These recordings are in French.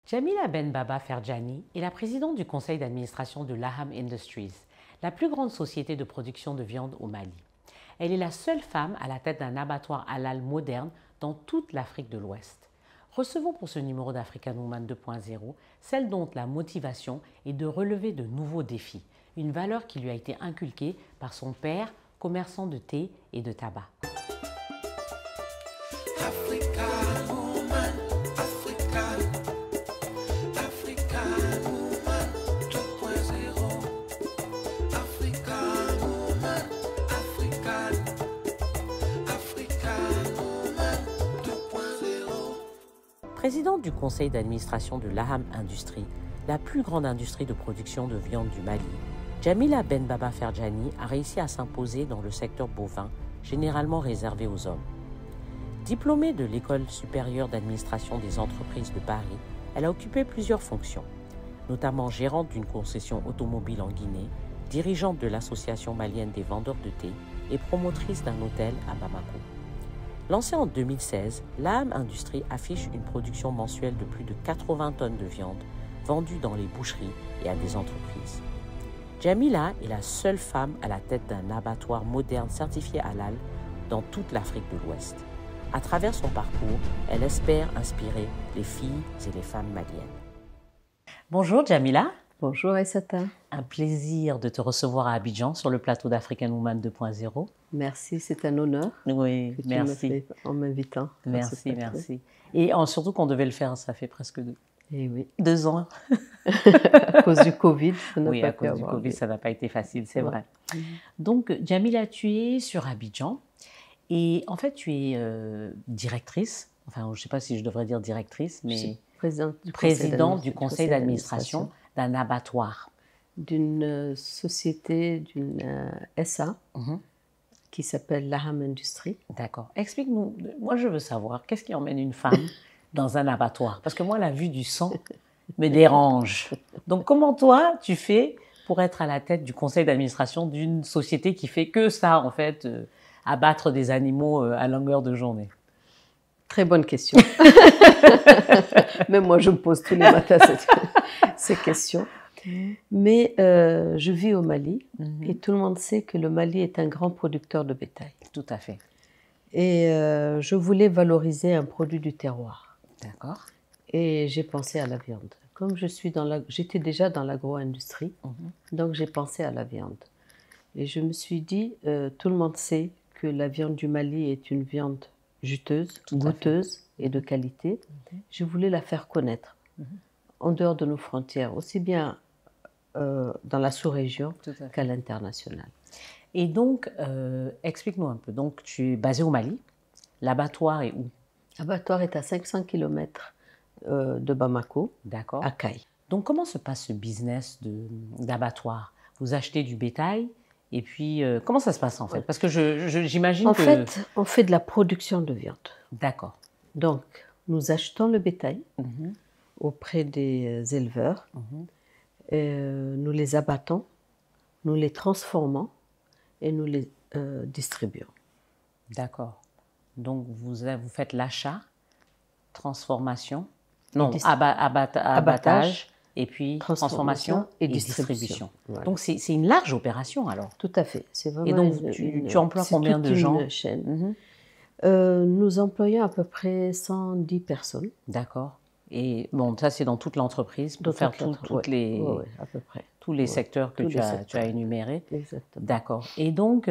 Jamila Ben Baba Ferjani est la présidente du conseil d'administration de Laham Industries, la plus grande société de production de viande au Mali. Elle est la seule femme à la tête d'un abattoir halal moderne dans toute l'Afrique de l'Ouest. Recevons pour ce numéro d'African Woman 2.0 celle dont la motivation est de relever de nouveaux défis, une valeur qui lui a été inculquée par son père, commerçant de thé et de tabac. Présidente du conseil d'administration de Laham Industries, la plus grande industrie de production de viande du Mali, Jamila Ben Baba Ferjani a réussi à s'imposer dans le secteur bovin, généralement réservé aux hommes. Diplômée de l'École supérieure d'administration des entreprises de Paris, elle a occupé plusieurs fonctions, notamment gérante d'une concession automobile en Guinée, dirigeante de l'Association malienne des vendeurs de thé et promotrice d'un hôtel à Bamako. Lancée en 2016, Laham Industries affiche une production mensuelle de plus de 80 tonnes de viande vendue dans les boucheries et à des entreprises. Jamila est la seule femme à la tête d'un abattoir moderne certifié halal dans toute l'Afrique de l'Ouest. À travers son parcours, elle espère inspirer les filles et les femmes maliennes. Bonjour Jamila. Bonjour Aïssata. Un plaisir de te recevoir à Abidjan sur le plateau d'African Woman 2.0. Merci, c'est un honneur. Oui, que merci. Tu me fais en m'invitant. Merci, merci. Et surtout qu'on devait le faire, ça fait presque 2 ans. À cause du Covid. Oui, à cause du Covid, ça n'a pas été facile, c'est vrai. Donc, Jamila, tu es sur Abidjan et en fait, tu es directrice, enfin, je ne sais pas si je devrais dire directrice, mais présidente du conseil d'administration d'un abattoir. D'une société, d'une SA qui s'appelle Laham Industries. D'accord. Explique-nous, moi je veux savoir, qu'est-ce qui emmène une femme dans un abattoir? Parce que moi, la vue du sang me dérange. Donc, comment toi, tu fais pour être à la tête du conseil d'administration d'une société qui fait que ça, en fait, abattre des animaux à longueur de journée? Très bonne question. Même moi, je me pose tous les matins ces questions. Mais je vis au Mali et tout le monde sait que le Mali est un grand producteur de bétail. Tout à fait. Et je voulais valoriser un produit du terroir. D'accord. Et j'ai pensé à la viande. Comme j'étais déjà dans l'agro-industrie, donc j'ai pensé à la viande. Et je me suis dit, tout le monde sait que la viande du Mali est une viande juteuse, goûteuse et de qualité. Je voulais la faire connaître en dehors de nos frontières, aussi bien dans la sous-région qu'à l'international. Et donc, explique-nous un peu. Donc, tu es basée au Mali. L'abattoir est où? L'abattoir est à 500 km de Bamako, à Kaï. Donc, comment se passe ce business d'abattoir? Vous achetez du bétail et puis, comment ça se passe en fait? Parce que j'imagine que... En fait, on fait de la production de viande. D'accord. Donc, nous achetons le bétail auprès des éleveurs. Nous les abattons, nous les transformons et nous les distribuons. D'accord. Donc, vous faites l'achat, transformation, abattage, et puis transformation et distribution. Voilà. Donc, c'est une large opération alors. Tout à fait. Et donc, tu emploies combien de gens? Une chaîne. Nous employons à peu près 110 personnes. D'accord. Et bon, ça, c'est dans toute l'entreprise pour faire à peu près. Tous les secteurs que tu as énumérés. Exactement. D'accord. Et donc,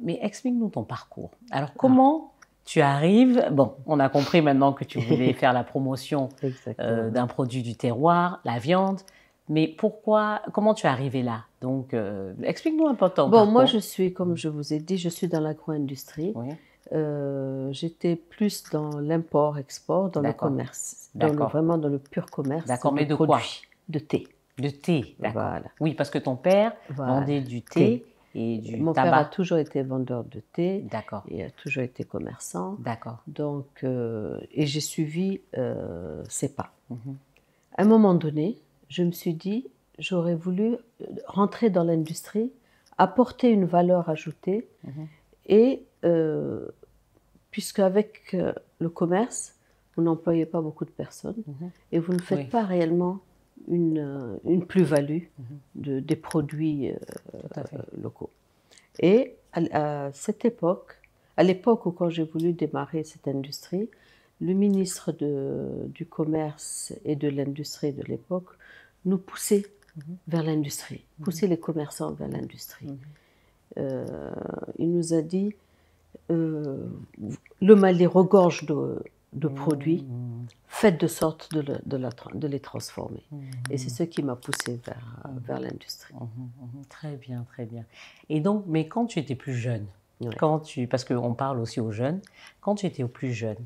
mais explique-nous ton parcours. Alors, comment tu arrives... Bon, on a compris maintenant que tu voulais faire la promotion d'un produit du terroir, la viande. Mais comment tu es arrivée là? Donc, explique-nous un peu ton parcours. Moi, comme je vous ai dit, je suis dans l'agro-industrie. Oui. J'étais plus dans l'import-export, dans le commerce, vraiment dans le pur commerce. D'accord, mais de quoi? De thé. De thé, d'accord. Voilà. Oui, parce que ton père vendait du thé et du tabac. Mon père a toujours été vendeur de thé. D'accord. Et a toujours été commerçant. D'accord. Donc, et j'ai suivi ses pas. À un moment donné, je me suis dit, j'aurais voulu rentrer dans l'industrie, apporter une valeur ajoutée et puisque avec le commerce, vous n'employez pas beaucoup de personnes et vous ne faites pas réellement une plus-value des produits locaux. Et à cette époque, à l'époque où quand j'ai voulu démarrer cette industrie, le ministre du Commerce et de l'Industrie de l'époque nous poussait vers l'industrie, poussait les commerçants vers l'industrie. Il nous a dit, le Mali regorge de produits, faites de sorte de les transformer. Et c'est ce qui m'a poussée vers l'industrie. Très bien, très bien. Et donc, mais quand tu étais plus jeune, parce qu'on parle aussi aux jeunes, quand tu étais plus jeune,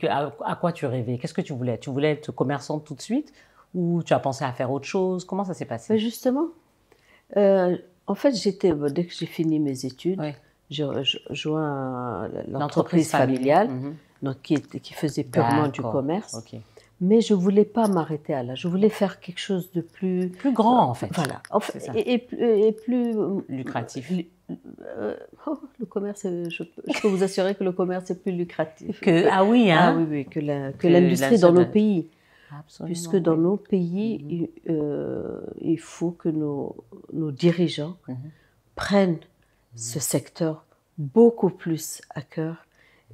à quoi tu rêvais? Qu'est-ce que tu voulais? Tu voulais être commerçante tout de suite ou tu as pensé à faire autre chose? Comment ça s'est passé? Mais justement, en fait, dès que j'ai fini mes études, j'ai rejoint l'entreprise familiale, donc qui faisait purement du commerce. Mais je ne voulais pas m'arrêter à là. Je voulais faire quelque chose de plus grand, en fait. Voilà. Et plus lucratif. Le commerce, je peux vous assurer que le commerce est plus lucratif. Ah oui, hein? Ah oui, que l'industrie dans nos pays. Absolument, puisque dans nos pays, il faut que nos dirigeants prennent ce secteur beaucoup plus à cœur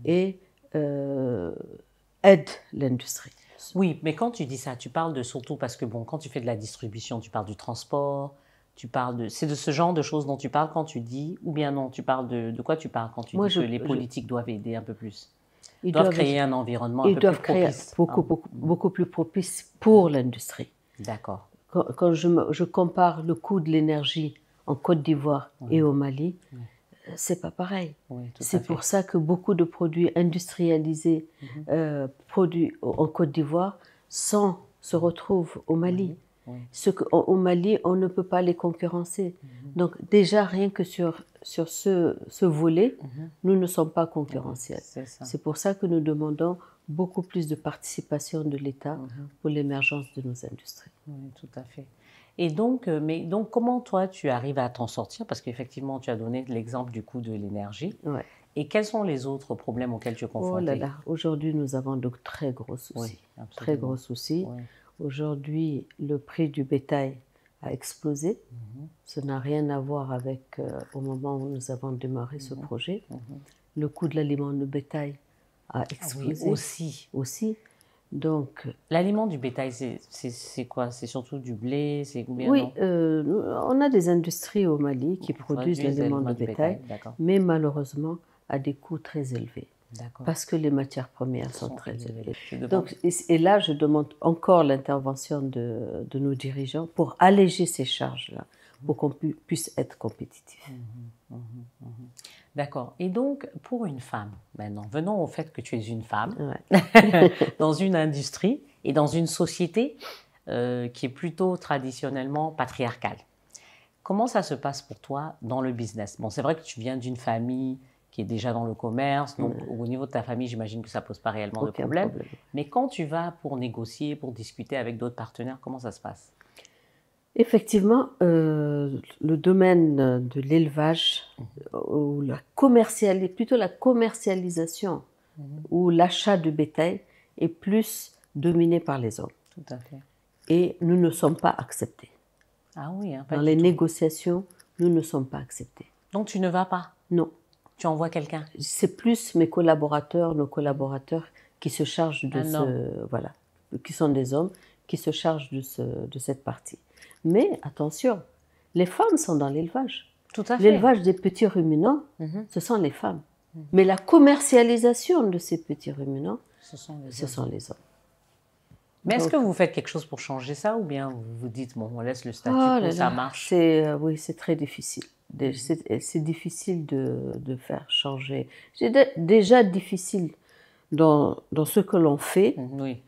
et aident l'industrie. Oui, mais quand tu dis ça, tu parles surtout parce que quand tu fais de la distribution, tu parles du transport, c'est de ce genre de choses dont tu parles quand tu dis, ou bien non, tu parles de quoi tu parles quand tu dis que les politiques doivent aider un peu plus? Ils doivent créer un environnement un peu plus propice. Beaucoup plus propice pour l'industrie. D'accord. Quand je compare le coût de l'énergie en Côte d'Ivoire et au Mali, c'est pas pareil. C'est pour ça que beaucoup de produits industrialisés produits en Côte d'Ivoire se retrouvent au Mali. Au Mali, on ne peut pas les concurrencer. Donc déjà, rien que sur ce volet, nous ne sommes pas concurrentiels. C'est pour ça que nous demandons beaucoup plus de participation de l'État pour l'émergence de nos industries. Oui, tout à fait. Et donc, comment toi, tu arrives à t'en sortir? Parce qu'effectivement, tu as donné l'exemple du coût de l'énergie. Et quels sont les autres problèmes auxquels tu es confrontée? Oh là là, aujourd'hui, nous avons de très gros soucis. Très gros soucis. Aujourd'hui, le prix du bétail a explosé. Ça n'a rien à voir avec au moment où nous avons démarré ce projet. Le coût de l'aliment de bétail a explosé. Aussi. Donc, l'aliment du bétail, c'est quoi? C'est surtout du blé? Oui, on a des industries au Mali qui produisent l'aliment de bétail, mais malheureusement à des coûts très élevés. Parce que les matières premières sont très élevées. Donc, et là, je demande encore l'intervention de nos dirigeants pour alléger ces charges-là, pour qu'on puisse être compétitif. D'accord. Et donc, pour une femme, maintenant, venons au fait que tu es une femme dans une industrie et dans une société qui est plutôt traditionnellement patriarcale. Comment ça se passe pour toi dans le business? Bon, c'est vrai que tu viens d'une famille qui est déjà dans le commerce, donc au niveau de ta famille, j'imagine que ça ne pose pas réellement de problème. Mais quand tu vas pour négocier, pour discuter avec d'autres partenaires, comment ça se passe? Effectivement, le domaine de l'élevage, ou plutôt la commercialisation ou l'achat de bétail est plus dominé par les hommes. Tout à fait. Et nous ne sommes pas acceptés. Ah oui, hein, dans les négociations, nous ne sommes pas acceptés. Donc tu ne vas pas? Non. Tu envoies quelqu'un? C'est plus nos collaborateurs qui se chargent de qui sont des hommes, qui se chargent de cette partie. Mais attention, les femmes sont dans l'élevage. Tout à fait. L'élevage des petits ruminants, ce sont les femmes. Mais la commercialisation de ces petits ruminants, ce sont les hommes. Mais est-ce que vous faites quelque chose pour changer ça ou bien vous vous dites, bon, on laisse le statu quo, ça marche? Oui, c'est très difficile. C'est difficile de faire changer. C'est déjà difficile dans ce que l'on fait. Oui.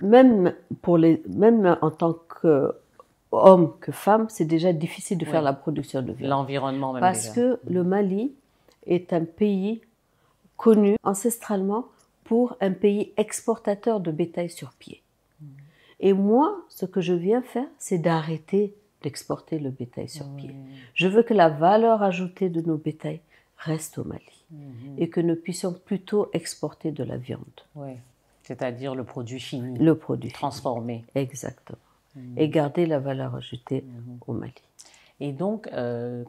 Même en tant qu'homme que femme, c'est déjà difficile de faire la production de viande. L'environnement même Parce que le Mali est un pays connu ancestralement pour un pays exportateur de bétail sur pied. Et moi, ce que je viens faire, c'est d'arrêter d'exporter le bétail sur pied. Je veux que la valeur ajoutée de nos bétails reste au Mali et que nous puissions plutôt exporter de la viande. Oui. C'est-à-dire le produit fini, le produit transformé. Exactement. Et garder la valeur ajoutée au Mali. Et donc,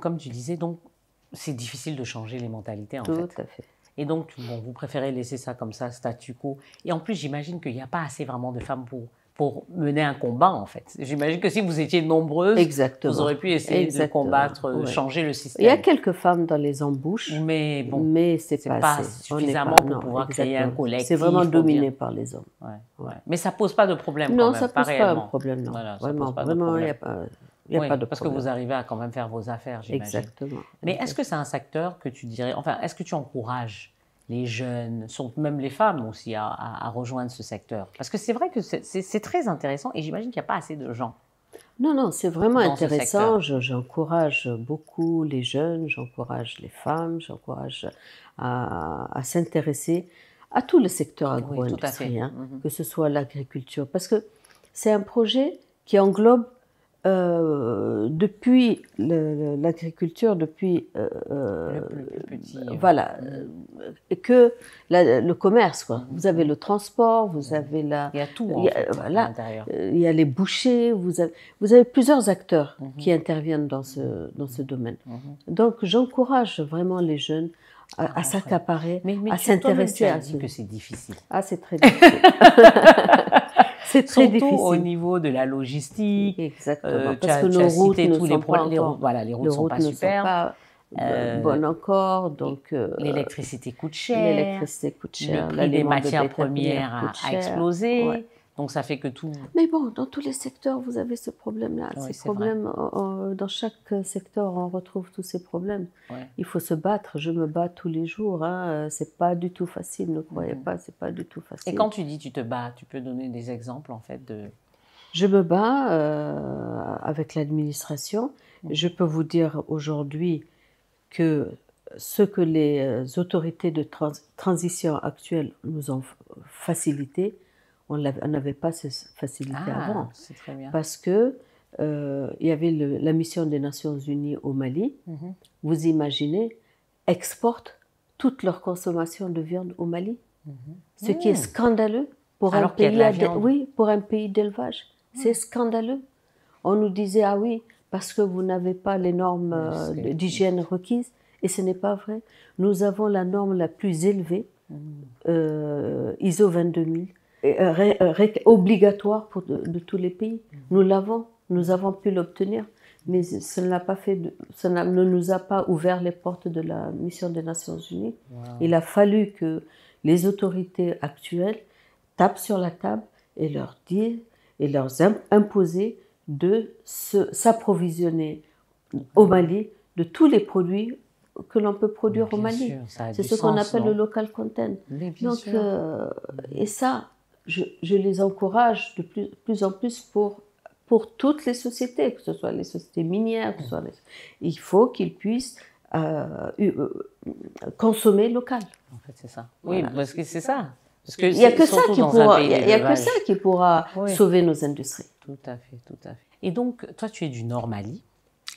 comme tu disais, donc c'est difficile de changer les mentalités en fait. Tout à fait. Et donc, bon, vous préférez laisser ça comme ça, statu quo. Et en plus, j'imagine qu'il n'y a pas assez vraiment de femmes pour mener un combat, en fait. J'imagine que si vous étiez nombreuses, Exactement. vous auriez pu essayer de combattre, changer le système. Il y a quelques femmes dans les embouches, mais bon, mais c'est pas assez. Suffisamment pour pouvoir créer un collectif. C'est vraiment dominé par les hommes. Ouais. Mais ça pose pas de problème non, quand même, ça pose pas un problème, non. Voilà, vraiment, ça pose pas de problème. Il n'y a pas de parce problème. que vous arrivez à quand même faire vos affaires, j'imagine. Exactement. Mais est-ce que c'est un secteur que tu dirais, enfin, est-ce que tu encourages les jeunes, même les femmes aussi, à rejoindre ce secteur? Parce que c'est vrai que c'est très intéressant et j'imagine qu'il n'y a pas assez de gens. Non, c'est vraiment intéressant. J'encourage beaucoup les jeunes, j'encourage les femmes, j'encourage à s'intéresser à tout le secteur agro-industriel, que ce soit l'agriculture. Parce que c'est un projet qui englobe depuis l'agriculture, depuis le plus petit, voilà, que le commerce, quoi. Vous avez le transport, vous avez il y a tout en fait, à l'intérieur. Il y a les bouchers, vous avez plusieurs acteurs qui interviennent dans ce domaine. Donc j'encourage vraiment les jeunes à s'accaparer, à s'intéresser à ce. Que c'est difficile. Ah, c'est très difficile. C'est très difficile. Surtout au niveau de la logistique. Exactement. Parce que nos routes ne sont pas encore... Voilà, les routes ne sont pas super. Bonnes encore, donc... l'électricité coûte cher. L'électricité coûte cher. Le prix des matières premières a explosé. Ouais. Donc ça fait que tout... Mais bon, dans tous les secteurs, vous avez ce problème-là. Dans chaque secteur, on retrouve tous ces problèmes. Ouais. Il faut se battre. Je me bats tous les jours. Hein. C'est pas du tout facile, ne croyez pas. C'est pas du tout facile. Et quand tu dis tu te bats, tu peux donner des exemples en fait de... Je me bats avec l'administration. Je peux vous dire aujourd'hui que ce que les autorités de transition actuelles nous ont facilité, on n'avait pas ces facilités avant. C'est très bien. Parce que il y avait la mission des Nations Unies au Mali. Vous imaginez, exportent toute leur consommation de viande au Mali. Ce qui est scandaleux pour un pays d'élevage. C'est scandaleux. On nous disait, ah oui, parce que vous n'avez pas les normes d'hygiène requises. Et ce n'est pas vrai. Nous avons la norme la plus élevée, ISO 22000, obligatoire de tous les pays. Nous avons pu l'obtenir, mais ça ne nous a pas ouvert les portes de la mission des Nations Unies. Wow. Il a fallu que les autorités actuelles tapent sur la table et leur dire et leur imposer de s'approvisionner au Mali de tous les produits que l'on peut produire au Mali. C'est ce qu'on appelle le local content. Donc, et ça, je les encourage de plus en plus pour toutes les sociétés, que ce soit les sociétés minières, que ce soit il faut qu'ils puissent consommer local. En fait, c'est ça. Oui, parce que c'est ça. Parce il n'y a que ça qui pourra sauver nos industries. Tout à fait, tout à fait. Et donc, toi, tu es du Nord Mali,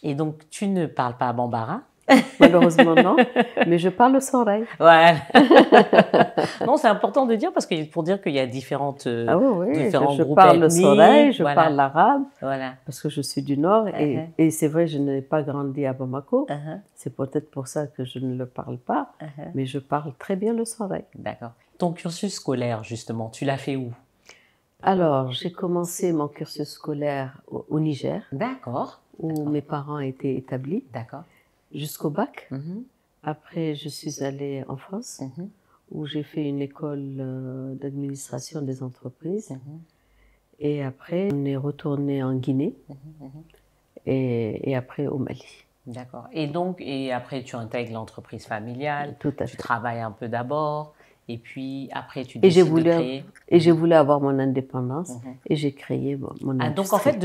et donc tu ne parles pas bambara. Malheureusement, non. Mais je parle le soraï. Ouais. Non, c'est important de dire parce que pour dire qu'il y a différents groupes je parle le soraï, je parle l'arabe. Voilà. Parce que je suis du Nord et c'est vrai, je n'ai pas grandi à Bamako. C'est peut-être pour ça que je ne le parle pas. Mais je parle très bien le soraï. D'accord. Ton cursus scolaire, justement, tu l'as fait où? Alors, j'ai commencé mon cursus scolaire au Niger. D'accord. Où mes parents étaient établis. D'accord. Jusqu'au bac. Après, je suis allée en France, où j'ai fait une école d'administration des entreprises. Et après, on est retourné en Guinée et après au Mali. D'accord. Et après, tu intègres l'entreprise familiale. Tout à fait. Tu travailles un peu d'abord. Et puis après, tu décides de créer. Et je voulais avoir mon indépendance et j'ai créé mon industrie. Donc en fait,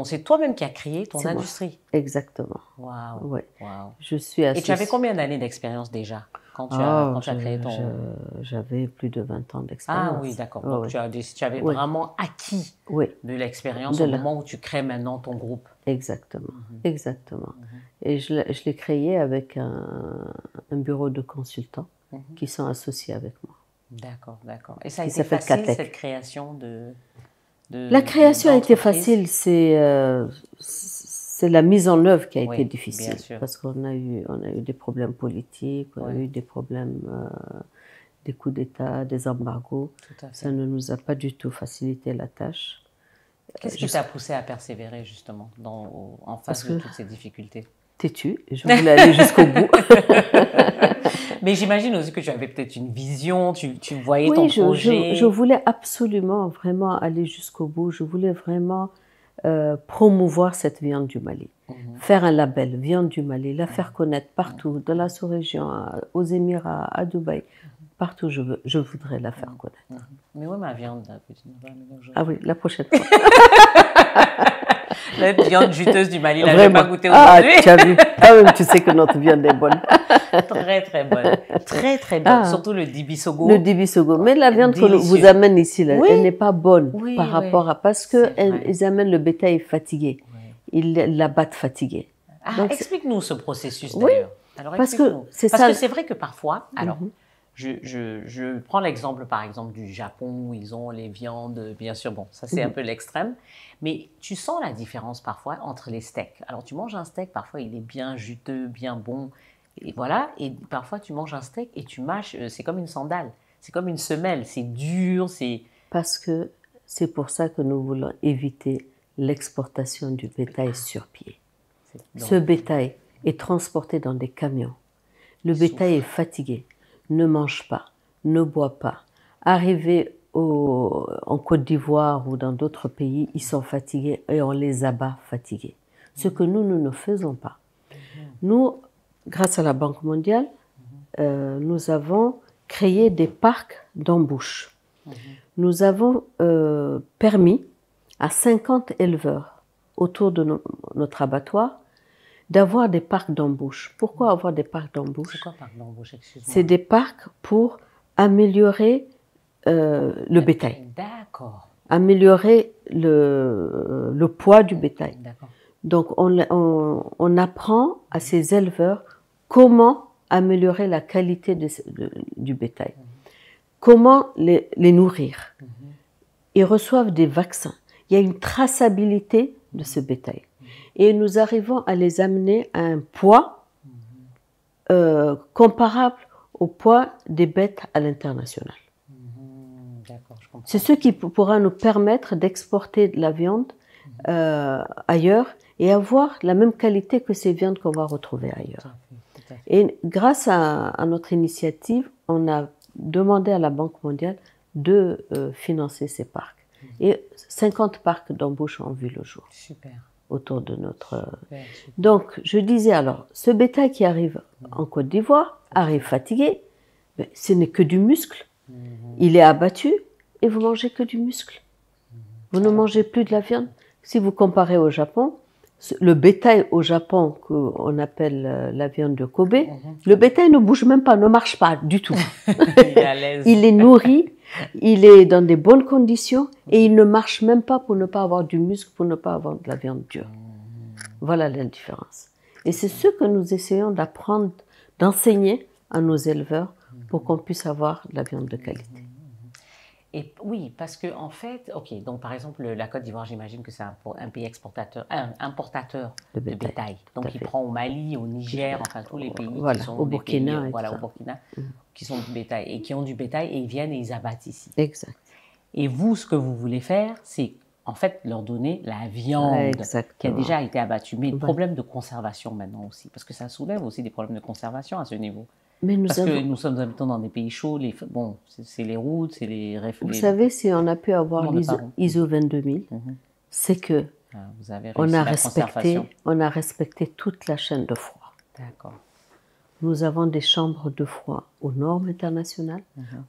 c'est toi-même qui as créé ton industrie. Exactement. Waouh. Ouais. Wow. Je suis associée. Et tu avais combien d'années d'expérience déjà quand tu as créé ton... J'avais plus de 20 ans d'expérience. Ah oui, d'accord. Donc tu avais vraiment acquis de l'expérience au moment où tu crées maintenant ton groupe. Exactement. Exactement. Et je l'ai créé avec un bureau de consultants qui sont associés avec moi. D'accord, d'accord. Et ça a qui été s'appelle facile, Catec. cette création La création a été d'entreprise? facile, c'est la mise en œuvre qui a été Oui, difficile, bien sûr. parce qu'on a eu des problèmes politiques, on a Oui, eu des problèmes, des coups d'État, des embargos. tout à Ça fait. ne nous a pas du tout facilité la tâche. Qu'est-ce qui t'a poussé à persévérer, justement, en Parce face de que toutes ces difficultés? têtu, et je voulais aller jusqu'au bout. Mais j'imagine aussi que tu avais peut-être une vision, tu voyais ton Oui, je projet. voulais absolument, vraiment aller jusqu'au bout. Je voulais vraiment promouvoir cette viande du Mali. Faire un label, viande du Mali, la faire connaître partout, dans la sous-région, aux Émirats, à Dubaï. Partout, je voudrais la faire connaître. Mais où est ma viande, là, que tu nous vas amener aujourd'hui? Ah oui, la prochaine fois. La viande juteuse du Mali, là, je n'ai pas goûté Ah, aujourd'hui. tu as vu. Toi-même, tu sais que notre viande est bonne. Très, très bonne. Très, très bonne. Ah. Surtout le dibisogo. Le dibisogo. Mais la viande qu'on Délicieux. vous amène ici, là, Oui. elle n'est pas bonne Oui, par oui. rapport à... Parce C'est vrai. qu'ils amènent le bétail fatigué. Oui. Ils l'abattent fatigué. Ah, Donc, explique-nous ce processus, Oui, d'ailleurs. Alors, parce que explique-nous. c'est Parce ça. que c'est vrai que parfois, alors, je prends l'exemple, par exemple, du Japon, où ils ont les viandes, bien sûr, bon, ça c'est un peu l'extrême, mais tu sens la différence parfois entre les steaks. Alors, tu manges un steak, parfois il est bien juteux, bien bon, et voilà, et parfois tu manges un steak et tu mâches, c'est comme une sandale, c'est comme une semelle, c'est dur, c'est... Parce que c'est pour ça que nous voulons éviter l'exportation du bétail sur pied. Ce bétail est transporté dans des camions. Le bétail est fatigué, ne mange pas, ne boit pas. Arrivé en Côte d'Ivoire ou dans d'autres pays, ils sont fatigués et on les abat fatigués. Ce que nous ne faisons pas. Nous, grâce à la Banque mondiale, nous avons créé des parcs d'embauche. Nous avons permis à 50 éleveurs autour de notre abattoir d'avoir des parcs d'embauche. Pourquoi avoir des parcs d'embauche? C'est quoi parc d'embauche, excuse-moi? C'est des parcs pour améliorer le bétail, D'accord. améliorer le poids du bétail. D'accord. Donc on apprend à ces éleveurs comment améliorer la qualité du bétail, comment les nourrir. Ils reçoivent des vaccins. Il y a une traçabilité de ce bétail. Et nous arrivons à les amener à un poids comparable au poids des bêtes à l'international. D'accord, je comprends. C'est ce qui pourra nous permettre d'exporter de la viande ailleurs et avoir la même qualité que ces viandes qu'on va retrouver ailleurs. Tout à fait. Et grâce à notre initiative, on a demandé à la Banque mondiale de financer ces parcs. Et 50 parcs d'embauche ont vu le jour. Super. Autour de notre... Super. Donc, je disais alors, ce bétail qui arrive en Côte d'Ivoire arrive fatigué, mais ce n'est que du muscle. Il est abattu et vous mangez que du muscle. Vous ne mangez plus de la viande. Si vous comparez au Japon, le bétail au Japon qu'on appelle la viande de Kobe, le bétail ne bouge même pas, ne marche pas du tout. Il est à l'aise. Il est nourri, il est dans des bonnes conditions et il ne marche même pas pour ne pas avoir du muscle, pour ne pas avoir de la viande dure. Voilà la différence. Et c'est ce que nous essayons d'apprendre, d'enseigner à nos éleveurs pour qu'on puisse avoir de la viande de qualité. Et oui, parce que en fait, ok, donc par exemple la Côte d'Ivoire, j'imagine que c'est un pays importateur de bétail. Donc il prend au Mali, au Niger, enfin tous les pays voilà, qui sont au Burkina, pays, voilà, au Burkina, qui sont du bétail et qui ont du bétail et ils viennent et ils abattent ici. Exact. Et vous, ce que vous voulez faire, c'est en fait leur donner la viande qui a déjà été abattue, mais le problème de conservation maintenant aussi, parce que ça soulève aussi des problèmes de conservation à ce niveau. Parce que nous sommes habitants dans des pays chauds, bon, c'est les routes, c'est les... Vous savez, si on a pu avoir l'ISO 22000, c'est que vous avez on a respecté toute la chaîne de froid. D'accord. Nous avons des chambres de froid aux normes internationales,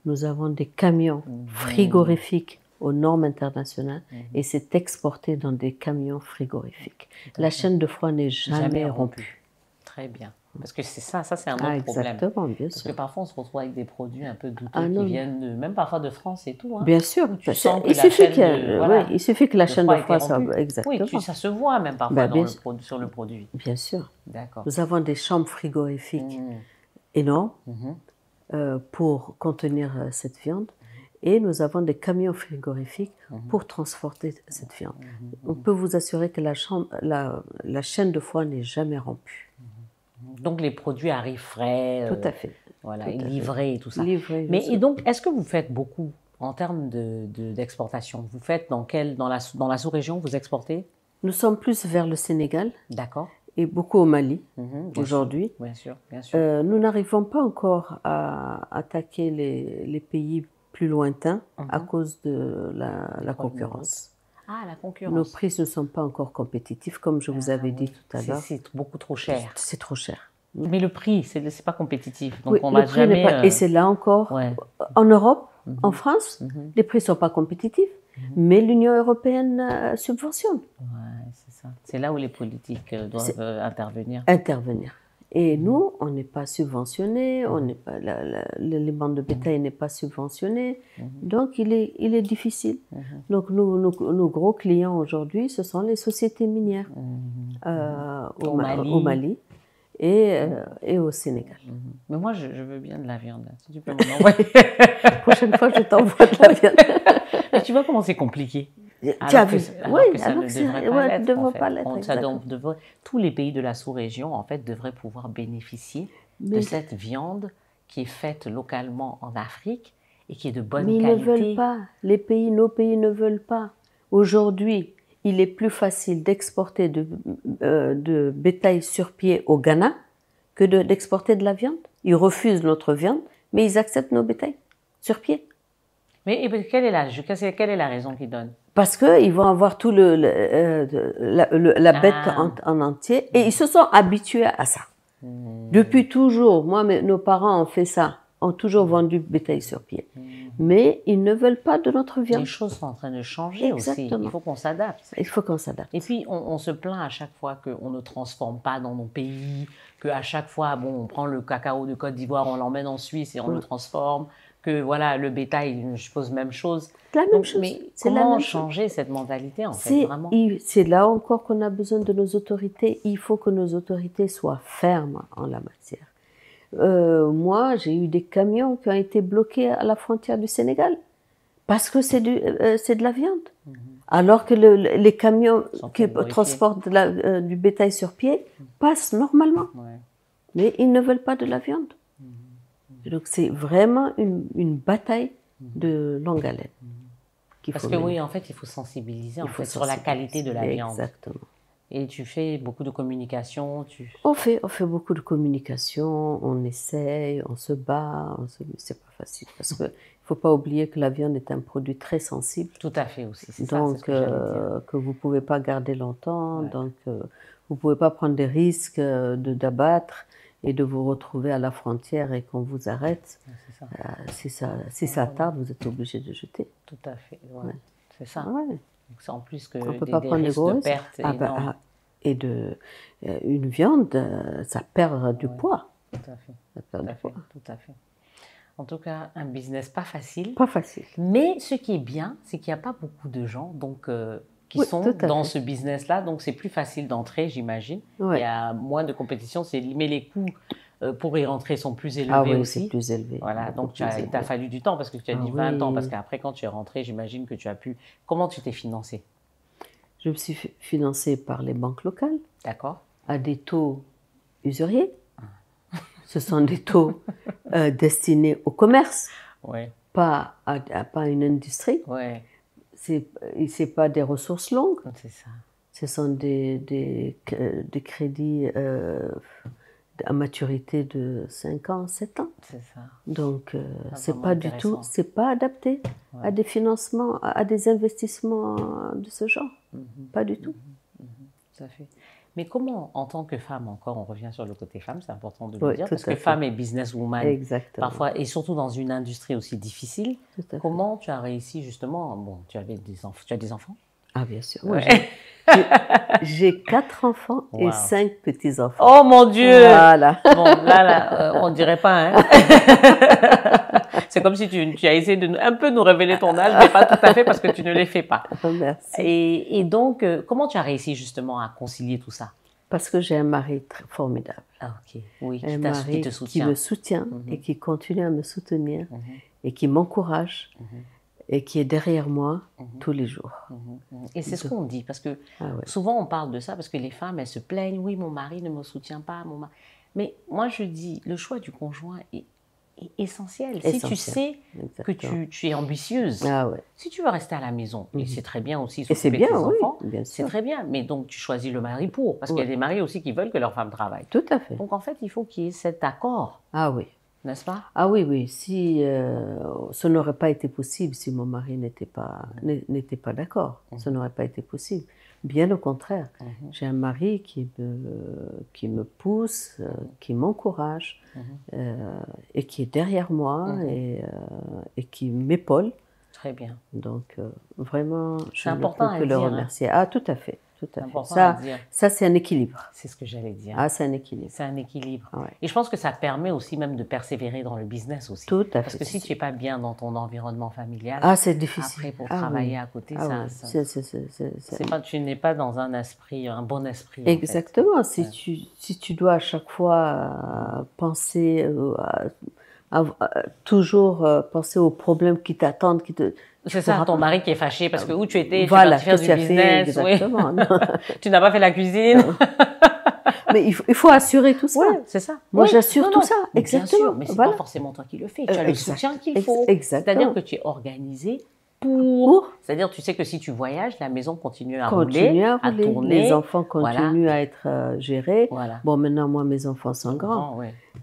nous avons des camions frigorifiques aux normes internationales et c'est exporté dans des camions frigorifiques. La chaîne de froid n'est jamais rompue. Très bien. Parce que c'est ça c'est un autre problème. Exactement, bien sûr. Parce que parfois, on se retrouve avec des produits un peu douteux qui viennent même parfois de France et tout. Bien sûr. Il suffit que la chaîne de froid soit... Exactement. Oui, ça se voit même parfois sur le produit. Bien sûr. D'accord. Nous avons des chambres frigorifiques énormes pour contenir cette viande. Et nous avons des camions frigorifiques pour transporter cette viande. On peut vous assurer que la chaîne de froid n'est jamais rompue. Donc les produits arrivent frais. Tout à fait. Voilà, livrés et tout ça. Livrés, mais et donc, est-ce que vous faites beaucoup en termes d'exportation? Vous faites dans la sous-région, vous exportez? Nous sommes plus vers le Sénégal. D'accord. Et beaucoup au Mali aujourd'hui. Bien sûr, bien sûr. Nous n'arrivons pas encore à attaquer les pays plus lointains à cause de la concurrence. Ah, la concurrence. Nos prix ne sont pas encore compétitifs, comme je vous avais dit tout à l'heure. C'est beaucoup trop cher. C'est trop cher. Mais le prix, c'est pas compétitif. Donc oui, on va jamais. Et c'est là encore, en Europe, en France, les prix ne sont pas compétitifs, mais l'Union européenne subventionne. Ouais, c'est ça. C'est là où les politiques doivent intervenir. Et nous, on n'est pas subventionnés, on n'est pas, les bandes de bétail n'est pas subventionné, donc il est difficile. Donc nos gros clients aujourd'hui, ce sont les sociétés minières au Mali et au Sénégal. Mais moi, je veux bien de la viande. Si tu peux m'en envoyer. La prochaine fois, je t'envoie de la viande. Mais tu vois comment c'est compliqué. Tu as vu? Oui, ça ne devrait pas l'être. Tous les pays de la sous-région, en fait, devraient pouvoir bénéficier de cette viande qui est faite localement en Afrique et qui est de bonne qualité. Mais ils ne veulent pas. Nos pays ne veulent pas. Aujourd'hui, il est plus facile d'exporter de bétail sur pied au Ghana que d'exporter de la viande. Ils refusent notre viande, mais ils acceptent nos bétails sur pied. Mais quelle est la raison qu'ils donnent? Parce qu'ils vont avoir tout la bête en entier et ils se sont habitués à ça. Depuis toujours, nos parents ont fait ça, ont toujours vendu bétail sur pied. Mais ils ne veulent pas de notre viande. Les choses sont en train de changer aussi. Il faut qu'on s'adapte. Il faut qu'on s'adapte. Et puis, on se plaint à chaque fois qu'on ne transforme pas dans nos pays, qu'à chaque fois, on prend le cacao de Côte d'Ivoire, on l'emmène en Suisse et on le transforme, que voilà, le bétail, je suppose, même chose. La même chose. Mais comment changer cette mentalité, en fait, vraiment? C'est là encore qu'on a besoin de nos autorités. Il faut que nos autorités soient fermes en la matière. Moi, j'ai eu des camions qui ont été bloqués à la frontière du Sénégal parce que c'est de la viande. Alors que les camions qui transportent du bétail sur pied passent normalement. Mais ils ne veulent pas de la viande. Donc c'est vraiment une bataille de longue haleine. Parce que oui, en fait, il faut sensibiliser sur la qualité de la viande. Exactement. Et tu fais beaucoup de communication On fait beaucoup de communication, on essaye, on se bat, c'est pas facile. Parce qu'il ne faut pas oublier que la viande est un produit très sensible. Tout à fait aussi, c'est donc, ça, c'est ce que que vous ne pouvez pas garder longtemps, donc vous ne pouvez pas prendre des risques d'abattre et de vous retrouver à la frontière et qu'on vous arrête. Si ça tarde, vous êtes obligé de jeter. Tout à fait, c'est ça. Donc c'est en plus que on ne peut pas prendre des gros risques. Et une viande, ça perd du poids. Tout à fait. En tout cas, un business pas facile. Pas facile. Mais ce qui est bien, c'est qu'il n'y a pas beaucoup de gens qui sont dans ce business-là. Donc c'est plus facile d'entrer, j'imagine. Il y a moins de compétition, mais les coûts pour y rentrer sont plus élevés aussi. C'est plus élevé. Voilà, donc il t'a fallu du temps parce que tu as dit 20 ans. Parce qu'après, quand tu es rentré, j'imagine que tu as pu... Comment tu t'es financé? Je me suis financée par les banques locales. D'accord. À des taux usuriers. Ce sont des taux destinés au commerce, pas à une industrie. C'est pas des ressources longues. C'est ça. Ce sont des crédits à maturité de 5 ans, 7 ans. C'est ça. Donc, c'est pas du tout, c'est pas adapté à des financements, à des investissements de ce genre. Pas du tout. Tout à fait. Mais comment, en tant que femme, encore, on revient sur le côté femme, c'est important de le dire, parce que femme et businesswoman, parfois, et surtout dans une industrie aussi difficile, comment tu as réussi justement, bon, tu as des enfants? Ah, bien sûr. J'ai 4 enfants et 5 petits-enfants. Oh mon Dieu! Voilà. Bon, là, on ne dirait pas, hein? C'est comme si tu as essayé de un peu nous révéler ton âge, mais pas tout à fait parce que tu ne les fais pas. Merci. Et donc, comment tu as réussi justement à concilier tout ça? Parce que j'ai un mari très formidable. Ah, ok. Oui, Un qui mari te qui soutient. me soutient et qui continue à me soutenir et qui m'encourage et qui est derrière moi tous les jours. Et c'est ce qu'on dit, parce que Ah ouais. souvent on parle de ça, parce que les femmes, elles se plaignent, oui, mon mari ne me soutient pas, mais moi je dis, le choix du conjoint est essentiel. Si tu sais que tu es ambitieuse, ah ouais. si tu veux rester à la maison, et c'est très bien aussi et c'est s'occuper de bien, tes enfants, bien c'est sûr. très bien, mais donc tu choisis le mari pour, parce qu'il y a des maris aussi qui veulent que leur femme travaille. Tout à fait. Donc en fait, il faut qu'il y ait cet accord. Ah oui. N'est-ce pas? Ah oui, oui. Si ça n'aurait pas été possible si mon mari n'était pas d'accord. Ça n'aurait pas été possible. Bien au contraire. J'ai un mari qui me pousse, qui m'encourage et qui est derrière moi et qui m'épaule. Très bien. Donc vraiment, je ne important peux que le remercier. Ah, tout à fait. Tout à fait. Ça c'est un équilibre. C'est ce que j'allais dire. Ah, c'est un équilibre. C'est un équilibre. Ouais. Et je pense que ça permet aussi même de persévérer dans le business aussi. Tout à fait. Parce que si tu n'es pas bien dans ton environnement familial, c'est difficile. Après, pour travailler à côté, tu n'es pas dans un bon esprit. Exactement. En fait. Si tu dois à chaque fois penser toujours penser aux problèmes qui t'attendent, c'est ça, ton mari qui est fâché parce que où tu étais, voilà, tu es parti faire du business. Exactement. Tu n'as pas fait la cuisine. Mais il faut assurer tout ça. Oui, c'est ça. Moi, j'assure tout ça. Exactement. Bien sûr, mais c'est pas forcément toi qui le fais. Tu as le soutien qu'il faut. C'est-à-dire que tu es organisé pour. C'est-à-dire, tu sais que si tu voyages, la maison continue à rouler, à tourner. Les enfants continuent à être gérés. Voilà. Bon, maintenant, moi, mes enfants sont grands.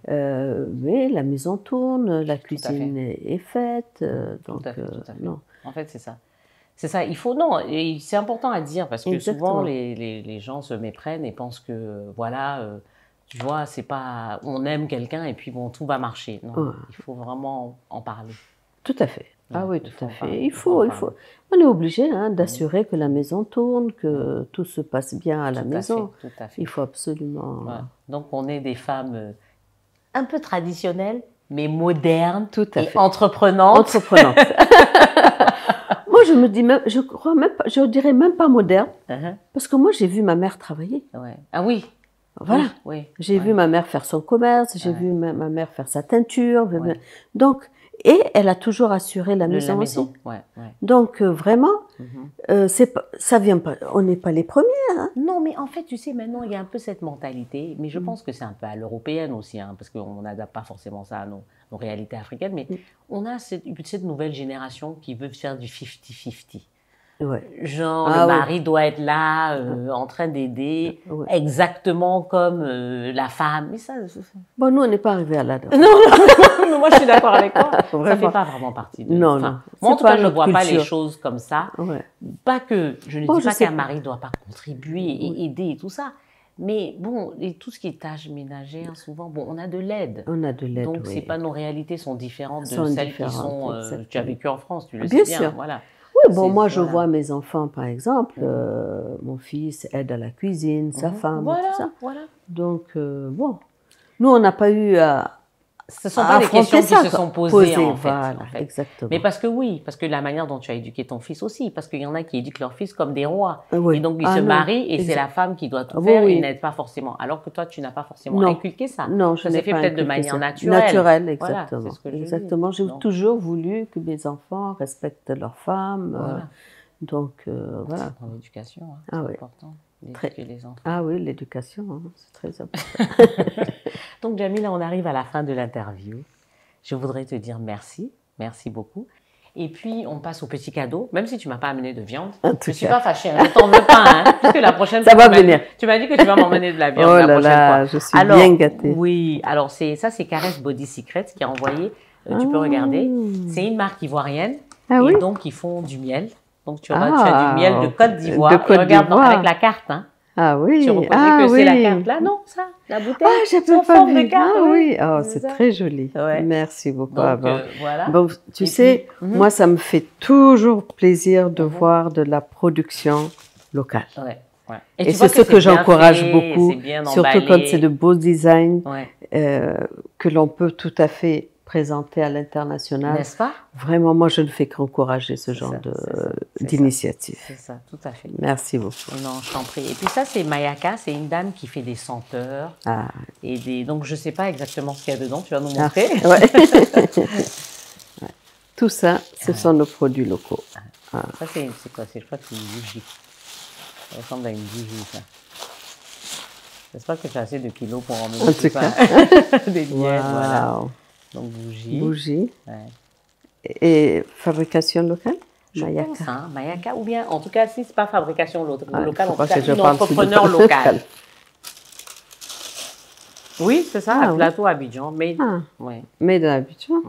Mais la maison tourne, la cuisine est faite. Donc, tout à fait. Non. En fait, c'est ça. C'est ça, il faut, non, et c'est important à dire parce que souvent les gens se méprennent et pensent que, voilà, tu vois, c'est pas, on aime quelqu'un et puis bon, tout va marcher. Non, il faut vraiment en parler. Tout à fait. Ah oui, tout à fait. Il faut. On est obligé d'assurer que la maison tourne, que tout se passe bien à la maison. Tout à fait. Il faut absolument. Donc, on est des femmes un peu traditionnelles, mais modernes et entreprenantes. Moi, je me dis même, je dirais même pas moderne, parce que moi, j'ai vu ma mère travailler. Ah oui. Voilà. J'ai vu ma mère faire son commerce, j'ai vu ma mère faire sa teinture. Donc, et elle a toujours assuré la maison aussi. Donc, vraiment, ça vient pas, on n'est pas les premières. Non, mais en fait, tu sais, maintenant, il y a un peu cette mentalité, mais je pense que c'est un peu à l'européenne aussi, parce qu'on n'adapte pas forcément ça à nos réalités africaines, mais on a cette nouvelle génération qui veut faire du 50-50. Genre, le mari doit être là, en train d'aider, exactement comme la femme. Mais ça, bon, nous, on n'est pas arrivés à là. Non, moi, je suis d'accord avec toi. Ça ne fait pas vraiment partie de non. Moi, en tout cas, je ne vois pas les choses comme ça. Pas que, je ne dis pas qu'un mari ne doit pas contribuer et aider et tout ça. Mais bon, et tout ce qui est tâches ménagères, souvent, bon, on a de l'aide. Donc, c'est pas, nos réalités sont différentes de celles qui sont... tu as vécu en France, tu le sais bien. Voilà. Oui, bon, moi, je vois mes enfants, par exemple, mon fils aide à la cuisine, sa femme, tout ça. Donc, bon, nous, on n'a pas eu à ce ne sont pas des questions qui se sont posées, en fait. Exactement. Mais parce que la manière dont tu as éduqué ton fils aussi, parce qu'il y en a qui éduquent leur fils comme des rois. Et donc, ils se marient et c'est la femme qui doit tout faire et n'aide pas forcément. Alors que toi, tu n'as pas forcément inculqué ça. Non, je n'ai pas fait peut-être de manière naturelle. Naturelle, exactement. Voilà, exactement. J'ai toujours voulu que mes enfants respectent leur femme. Donc, voilà. C'est ton éducation, c'est important. D'éduquer les enfants. Ah oui, l'éducation, c'est très important. Donc, Jamila, on arrive à la fin de l'interview. Je voudrais te dire merci. Merci beaucoup. Et puis, on passe au petit cadeau, même si tu ne m'as pas amené de viande. Je ne suis pas fâchée, je ne t'en veux pas. Puisque la prochaine fois, ça va venir. Tu m'as dit que tu vas m'emmener de la viande la prochaine fois. Je suis bien gâtée. Oui, alors c'est Caresse Body Secret qui a envoyé. Tu peux regarder. C'est une marque ivoirienne. Et donc, ils font du miel. Donc, tu as du miel de Côte d'Ivoire. Et regarde avec la carte. Ah oui. Tu reconnais que c'est la carte là? Non, ça, la bouteille. Ah, j'ai pas forme de carte. Ah oui. Oh, c'est très joli. Merci beaucoup. Donc, voilà. Bon, tu sais, moi, ça me fait toujours plaisir de voir de la production locale. Et c'est ce que j'encourage beaucoup, surtout quand c'est de beaux designs que l'on peut tout à fait présenter à l'international. N'est-ce pas? Vraiment, moi, je ne fais qu'encourager ce genre d'initiative. C'est ça, tout à fait. Merci beaucoup. Non, je t'en prie. Et puis ça, c'est Mayaka, c'est une dame qui fait des senteurs. Ah. Et donc, je ne sais pas exactement ce qu'il y a dedans, tu vas nous montrer. Ah, ouais. Ouais. Tout ça, ce sont nos produits locaux. Ah. Ça, c'est quoi? Je crois que c'est une bougie. Ça ressemble à une bougie, ça. J'espère que tu as assez de kilos pour emmener tout ça. Des lièvres, voilà. Donc, bougie. Bougie. Ouais. Et fabrication locale? Je Mayaka. pense, hein, Mayaka, ou bien, en tout cas, si ce n'est pas fabrication locale, en tout cas, une entrepreneur local. Oui, c'est ça, à Plateau, Abidjan. Made in Abidjan.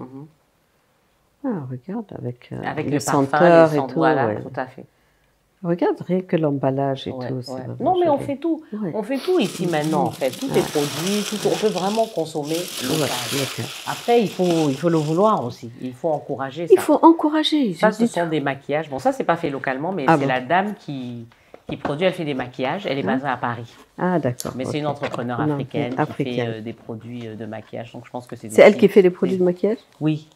Ah, regarde, avec le les parfum, senteurs et tout. Voilà, tout à fait. Regarde, rien que l'emballage et tout. Non, mais on fait tout. On fait tout ici maintenant, en fait. Tout est produit, on peut vraiment consommer local. Après, il faut le vouloir aussi. Il faut encourager ça. Il faut encourager. Ça, ce sont des maquillages. Bon, ça, c'est pas fait localement, mais c'est la dame qui produit, elle fait des maquillages. Elle est basée à Paris. Ah, d'accord. Mais c'est une entrepreneure africaine qui fait des produits de maquillage. Donc, je pense que c'est elle qui fait des produits de maquillage? Oui.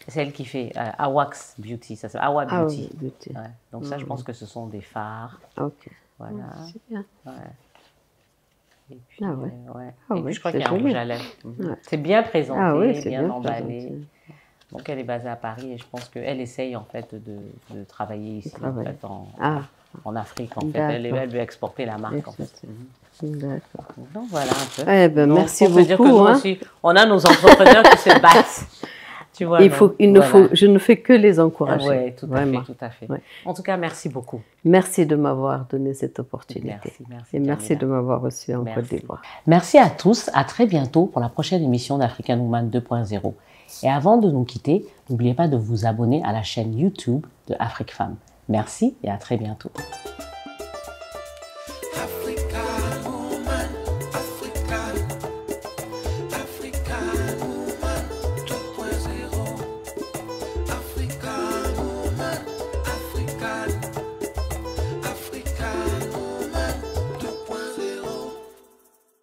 C'est elle qui fait Awax Beauty, ça s'appelle Awa Beauty. Ouais. Donc ça, je pense que ce sont des fards. Ok. Voilà. C'est bien. Ouais. Et puis, et puis je crois qu'il y a un rouge à lèvres. C'est bien présenté, bien emballé. Donc elle est basée à Paris et je pense qu'elle essaye en fait de travailler ici en Afrique. En fait. Elle veut exporter la marque. En fait. D'accord. Donc voilà un peu. Eh ben, merci beaucoup. Dire que nous aussi, on a nos entrepreneurs qui se battent. Tu vois, je ne fais que les encourager. Oui, tout à fait. Ouais. En tout cas, merci beaucoup. Merci de m'avoir donné cette opportunité. Merci. Et merci de m'avoir reçu en Côte d'Ivoire. Merci à tous. À très bientôt pour la prochaine émission d'African Woman 2.0. Et avant de nous quitter, n'oubliez pas de vous abonner à la chaîne YouTube de Afrique Femme. Merci et à très bientôt.